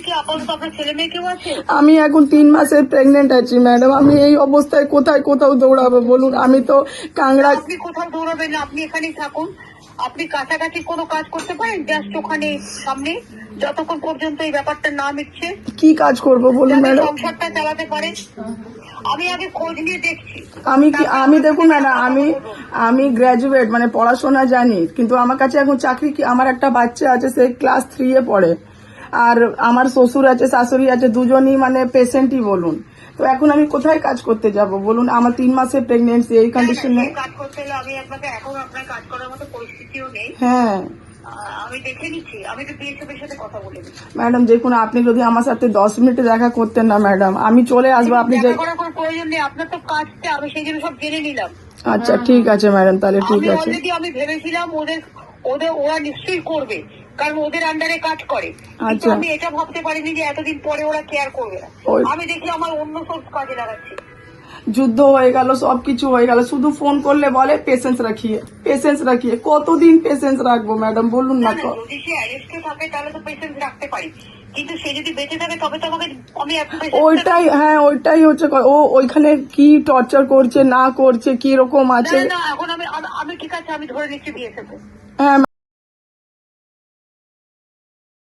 কি আপাতত আপনার ছেলে মেয়ে কেউ আছে? আমি এখন 3 মাসের প্রেগনেন্ট আছি ম্যাডাম। আমি এই অবস্থায় কোথাও দৌড়াবো বলুন? আমি তো কাংড়া। আপনি কোথাও দৌড়াবেন না, আপনি এখানেই থাকুন। আপনি কাছাকাছি কোনো কাজ করতে পারেন জাস্ট ওখানে সামনে, যতক্ষণ পর্যন্ত এই ব্যাপারটা না মিটছে, কি কাজ করব বলুন যাতে ম্যাডাম? সংসারটা চালাতে পারেন। আমি আগে খোঁজ নিয়ে দেখছি। আমি দেখুন ম্যাডাম, আমি গ্র্যাজুয়েট, মানে পড়াশোনা জানি, কিন্তু আমার কাছে এখন চাকরি কি? আমার একটা বাচ্চা আছে, সে ক্লাস 3 এ পড়ে, আর আমার শ্বশুর আছে, শাশুড়ি আছে, দুজনই মানে পেশেন্টই বলুন। তো এখন আমি কোথায় কাজ করতে যাব বলুন? আমার 3 মাসের প্রেগনেন্সি, এই কন্ডিশনে। কাজ করতে হলে আমি আপনাকে, এখন আপনার কাজ করার মতো পরিস্থিতিও নেই। হ্যাঁ আমি দেখে নিচ্ছি, আমি তো বিএসএফ এর সাথে কথা বলে নিচ্ছি। ম্যাডাম দেখুন, আপনি যদি আমার সাথে 10 মিনিটে দেখা করতেন না ম্যাডাম, আমি চলে আসবো। আপনি যে দেখা করার কোনো প্রয়োজন নেই, আপনার তো কাজটা, আমি সেই জন্য সব জেনে নিলাম। আচ্ছা ঠিক আছে ম্যাডাম, তাহলে ঠিক আমি আছে। অলরেডি আমি ভেবেছিলাম ওরা নিশ্চয়ই করবে, কারণ ওদের আন্ডারে কাজ করে। কিন্তু আচ্ছা। আমি এটা ভাবতে পারিনি যে এতদিন পরে ওরা কেয়ার করবে না। ওই- আমি দেখি আমার অন্য সোর্স কাজে লাগাচ্ছি। যুদ্ধ হয়ে গেল, সবকিছু হয়ে গেল, শুধু ফোন করলে বলে পেশেন্স রাখিয়ে। কতদিন পেশেন্স রাখবো ম্যাডাম বলুন না? যদি সে অ্যারেস্টে থাকে তাহলে তো পেশেন্স রাখতে পারি, কিন্তু সে যদি বেঁচে থাকে তবে তো আমাকে, আমি ওইটাই হচ্ছে ও ওইখানে কি টর্চার করছে না করছে, কি রকম আছে। না, এখন আমি ঠিক আছে, আমি ধরে নিচ্ছি বিএসএফ। হ্যাঁ